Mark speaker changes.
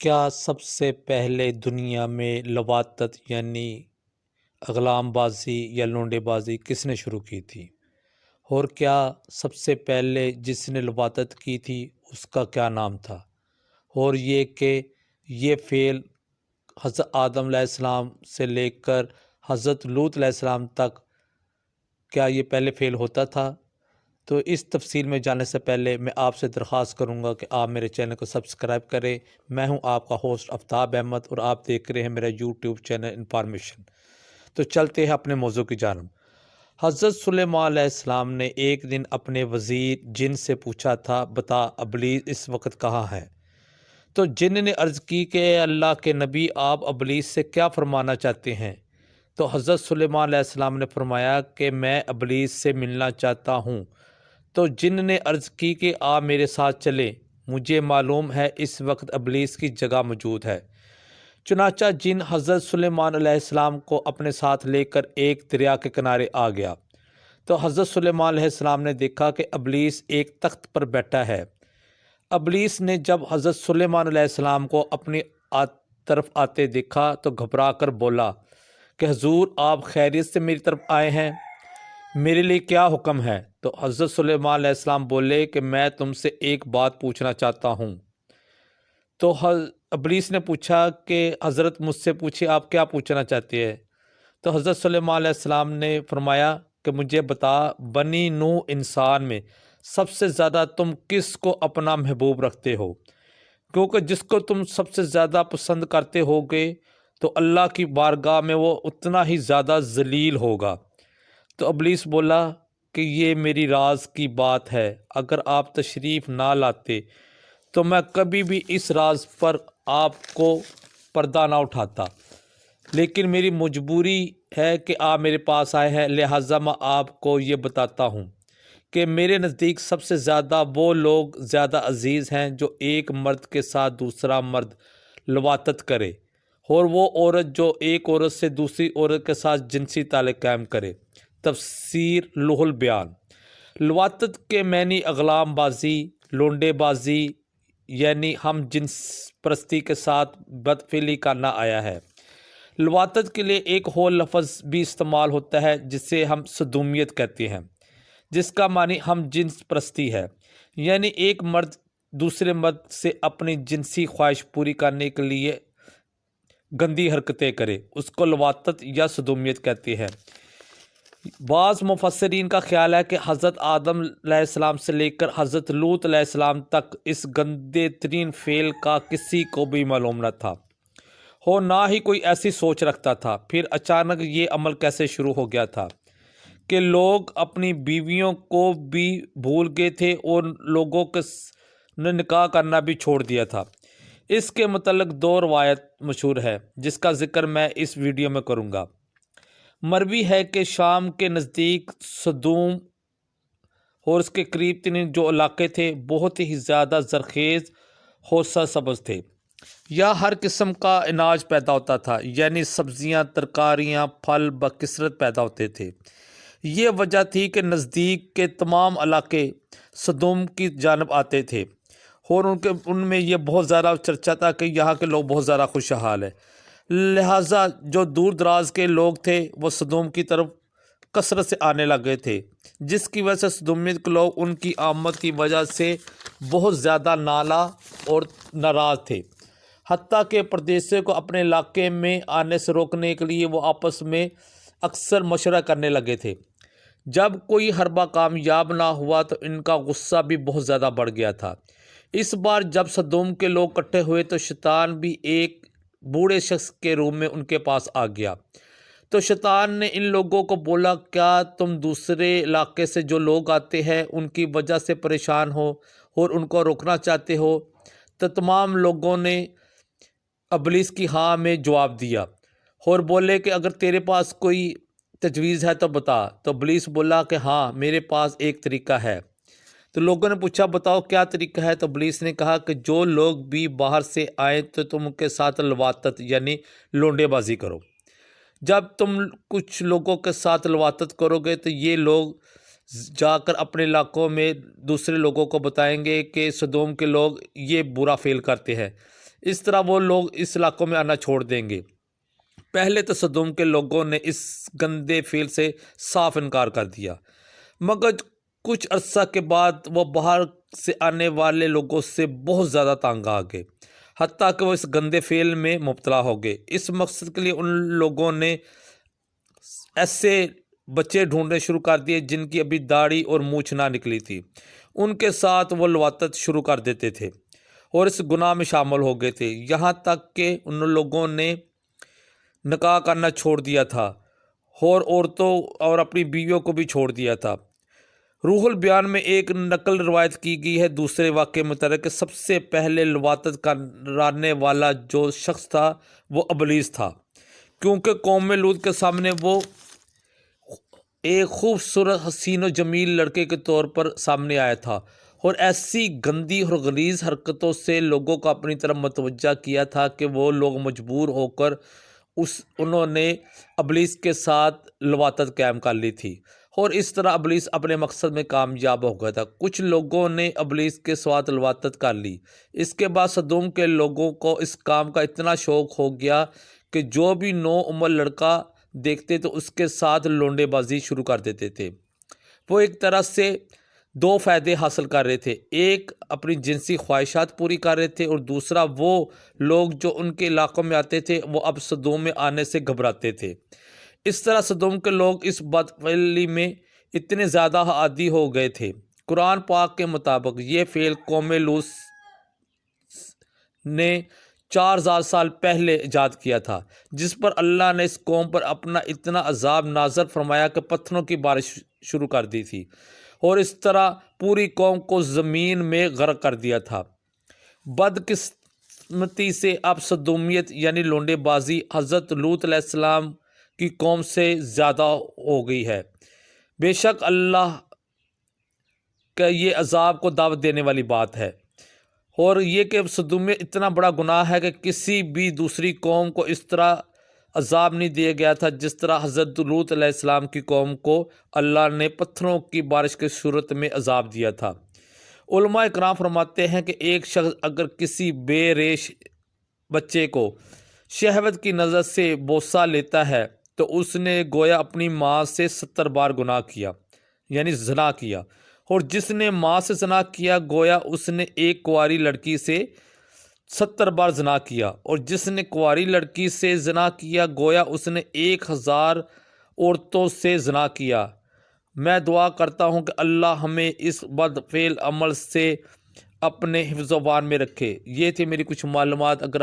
Speaker 1: کیا سب سے پہلے دنیا میں لواطت یعنی اغلام بازی یا لونڈے بازی کس نے شروع کی تھی؟ اور کیا سب سے پہلے جس نے لواطت کی تھی اس کا کیا نام تھا؟ اور یہ کہ یہ فعل حضرت آدم علیہ السلام سے لے کر حضرت لوط علیہ السلام تک کیا یہ پہلے فعل ہوتا تھا؟ تو اس تفصیل میں جانے سے پہلے میں آپ سے درخواست کروں گا کہ آپ میرے چینل کو سبسکرائب کریں۔ میں ہوں آپ کا ہوسٹ آفتاب احمد اور آپ دیکھ رہے ہیں میرا یوٹیوب چینل انفارمیشن۔ تو چلتے ہیں اپنے موضوع کی جانب۔ حضرت سلیمان علیہ السلام نے ایک دن اپنے وزیر جن سے پوچھا تھا، بتا ابلیس اس وقت کہاں ہے؟ تو جن نے عرض کی کہ اے اللہ کے نبی، آپ ابلیس سے کیا فرمانا چاہتے ہیں؟ تو حضرت سلیمان علیہ السلام نے فرمایا کہ میں ابلیس سے ملنا چاہتا ہوں۔ تو جن نے عرض کی کہ آپ میرے ساتھ چلیں، مجھے معلوم ہے اس وقت ابلیس کی جگہ موجود ہے۔ چنانچہ جن حضرت سلیمان علیہ السلام کو اپنے ساتھ لے کر ایک دریا کے کنارے آ گیا۔ تو حضرت سلیمان علیہ السلام نے دیکھا کہ ابلیس ایک تخت پر بیٹھا ہے۔ ابلیس نے جب حضرت سلیمان علیہ السلام کو اپنی طرف آتے دیکھا تو گھبرا کر بولا کہ حضور، آپ خیریت سے میری طرف آئے ہیں؟ میرے لیے کیا حکم ہے؟ تو حضرت سلیمان علیہ السلام بولے کہ میں تم سے ایک بات پوچھنا چاہتا ہوں۔ تو ابلیس نے پوچھا کہ حضرت مجھ سے پوچھے، آپ کیا پوچھنا چاہتے ہیں؟ تو حضرت سلیمان علیہ السلام نے فرمایا کہ مجھے بتا، بنی نوح انسان میں سب سے زیادہ تم کس کو اپنا محبوب رکھتے ہو؟ کیونکہ جس کو تم سب سے زیادہ پسند کرتے ہوگے تو اللہ کی بارگاہ میں وہ اتنا ہی زیادہ ذلیل ہوگا۔ تو ابلیس بولا کہ یہ میری راز کی بات ہے، اگر آپ تشریف نہ لاتے تو میں کبھی بھی اس راز پر آپ کو پردہ نہ اٹھاتا، لیکن میری مجبوری ہے کہ آپ میرے پاس آئے ہیں، لہٰذا میں آپ کو یہ بتاتا ہوں کہ میرے نزدیک سب سے زیادہ وہ لوگ زیادہ عزیز ہیں جو ایک مرد کے ساتھ دوسرا مرد لواطت کرے، اور وہ عورت جو ایک عورت سے دوسری عورت کے ساتھ جنسی تعلق قائم کرے۔ تفسیر لوح البیان۔ لواطت کے معنی اغلام بازی، لونڈے بازی یعنی ہم جنس پرستی کے ساتھ بدفعلی کرنا آیا ہے۔ لواطت کے لیے ایک اور لفظ بھی استعمال ہوتا ہے جسے ہم صدومیت کہتے ہیں، جس کا معنی ہم جنس پرستی ہے، یعنی ایک مرد دوسرے مرد سے اپنی جنسی خواہش پوری کرنے کے لیے گندی حرکتیں کرے، اس کو لواطت یا صدومیت کہتے ہیں۔ بعض مفسرین کا خیال ہے کہ حضرت آدم علیہ السلام سے لے کر حضرت لوط علیہ السلام تک اس گندے ترین فعل کا کسی کو بھی معلوم نہ تھا، اور نہ ہی کوئی ایسی سوچ رکھتا تھا۔ پھر اچانک یہ عمل کیسے شروع ہو گیا تھا کہ لوگ اپنی بیویوں کو بھی بھول گئے تھے اور لوگوں نے نکاح کرنا بھی چھوڑ دیا تھا۔ اس کے متعلق دو روایت مشہور ہے جس کا ذکر میں اس ویڈیو میں کروں گا۔ مروی ہے کہ شام کے نزدیک سدوم اور اس کے قریب ترین جو علاقے تھے بہت ہی زیادہ زرخیز اور سرسبز تھے۔ یہاں ہر قسم کا اناج پیدا ہوتا تھا، یعنی سبزیاں، ترکاریاں، پھل بکثرت پیدا ہوتے تھے۔ یہ وجہ تھی کہ نزدیک کے تمام علاقے سدوم کی جانب آتے تھے، اور ان میں یہ بہت زیادہ چرچا تھا کہ یہاں کے لوگ بہت زیادہ خوشحال ہیں، لہٰذا جو دور دراز کے لوگ تھے وہ سدوم کی طرف کثرت سے آنے لگے تھے، جس کی وجہ سے سدومیت کے لوگ ان کی آمد کی وجہ سے بہت زیادہ نالا اور ناراض تھے، حتیٰ کہ پردیسیوں کو اپنے علاقے میں آنے سے روکنے کے لیے وہ آپس میں اکثر مشورہ کرنے لگے تھے۔ جب کوئی حربہ کامیاب نہ ہوا تو ان کا غصہ بھی بہت زیادہ بڑھ گیا تھا۔ اس بار جب سدوم کے لوگ اکٹھے ہوئے تو شیطان بھی ایک بوڑھے شخص کے روپ میں ان کے پاس آ گیا۔ تو شیطان نے ان لوگوں کو بولا، کیا تم دوسرے علاقے سے جو لوگ آتے ہیں ان کی وجہ سے پریشان ہو اور ان کو روکنا چاہتے ہو؟ تو تمام لوگوں نے ابلیس کی ہاں میں جواب دیا اور بولے کہ اگر تیرے پاس کوئی تجویز ہے تو بتا۔ تو ابلیس بولا کہ ہاں، میرے پاس ایک طریقہ ہے۔ تو لوگوں نے پوچھا، بتاؤ کیا طریقہ ہے؟ تو ابلیس نے کہا کہ جو لوگ بھی باہر سے آئیں تو تم ان کے ساتھ لواطت یعنی لونڈے بازی کرو۔ جب تم کچھ لوگوں کے ساتھ لواطت کرو گے تو یہ لوگ جا کر اپنے علاقوں میں دوسرے لوگوں کو بتائیں گے کہ سدوم کے لوگ یہ برا فعل کرتے ہیں، اس طرح وہ لوگ اس علاقوں میں آنا چھوڑ دیں گے۔ پہلے تو صدوم کے لوگوں نے اس گندے فعل سے صاف انکار کر دیا، مگر کچھ عرصہ کے بعد وہ باہر سے آنے والے لوگوں سے بہت زیادہ تنگ آ گئے، حتیٰ کہ وہ اس گندے فعل میں مبتلا ہو گئے۔ اس مقصد کے لیے ان لوگوں نے ایسے بچے ڈھونڈنے شروع کر دیے جن کی ابھی داڑھی اور مونچھ نہ نکلی تھی، ان کے ساتھ وہ لواطت شروع کر دیتے تھے اور اس گناہ میں شامل ہو گئے تھے، یہاں تک کہ ان لوگوں نے نکاح کرنا چھوڑ دیا تھا اور عورتوں اور اپنی بیویوں کو بھی چھوڑ دیا تھا۔ روح البیان میں ایک نقل روایت کی گئی ہے دوسرے واقعے متعلق کہ سب سے پہلے لواطت کرانے والا جو شخص تھا وہ ابلیس تھا، کیونکہ قوم لوط کے سامنے وہ ایک خوبصورت حسین و جمیل لڑکے کے طور پر سامنے آیا تھا اور ایسی گندی اور غلیظ حرکتوں سے لوگوں کو اپنی طرف متوجہ کیا تھا کہ وہ لوگ مجبور ہو کر انہوں نے ابلیس کے ساتھ لواطت قائم کر لی تھی، اور اس طرح ابلیس اپنے مقصد میں کامیاب ہو گیا تھا۔ کچھ لوگوں نے ابلیس کے ساتھ لواطت کر لی۔ اس کے بعد صدوم کے لوگوں کو اس کام کا اتنا شوق ہو گیا کہ جو بھی نو عمر لڑکا دیکھتے تو اس کے ساتھ لونڈے بازی شروع کر دیتے تھے۔ وہ ایک طرح سے دو فائدے حاصل کر رہے تھے، ایک اپنی جنسی خواہشات پوری کر رہے تھے، اور دوسرا وہ لوگ جو ان کے علاقوں میں آتے تھے وہ اب صدوم میں آنے سے گھبراتے تھے۔ اس طرح صدوم کے لوگ اس بدفعلی میں اتنے زیادہ عادی ہو گئے تھے۔ قرآن پاک کے مطابق یہ فعل قوم لوط نے 4000 سال پہلے ایجاد کیا تھا، جس پر اللہ نے اس قوم پر اپنا اتنا عذاب نازل فرمایا کہ پتھروں کی بارش شروع کر دی تھی، اور اس طرح پوری قوم کو زمین میں غرق کر دیا تھا۔ بدقسمتی سے اب صدومیت یعنی لونڈے بازی حضرت لوط علیہ السلام کی قوم سے زیادہ ہو گئی ہے۔ بے شک اللہ کا یہ عذاب کو دعوت دینے والی بات ہے، اور یہ کہ صدوم میں اتنا بڑا گناہ ہے کہ کسی بھی دوسری قوم کو اس طرح عذاب نہیں دیا گیا تھا جس طرح حضرت لوط علیہ السلام کی قوم کو اللہ نے پتھروں کی بارش کی صورت میں عذاب دیا تھا۔ علماء اکرام فرماتے ہیں کہ ایک شخص اگر کسی بے ریش بچے کو شہوت کی نظر سے بوسہ لیتا ہے تو اس نے گویا اپنی ماں سے 70 بار گناہ کیا، یعنی زنا کیا، اور جس نے ماں سے زنا کیا گویا اس نے ایک کنواری لڑکی سے 70 بار زنا کیا، اور جس نے کنواری لڑکی سے زنا کیا گویا اس نے 1000 عورتوں سے زنا کیا۔ میں دعا کرتا ہوں کہ اللہ ہمیں اس بدفعل عمل سے اپنے حفظ و امان میں رکھے۔ یہ تھی میری کچھ معلومات۔ اگر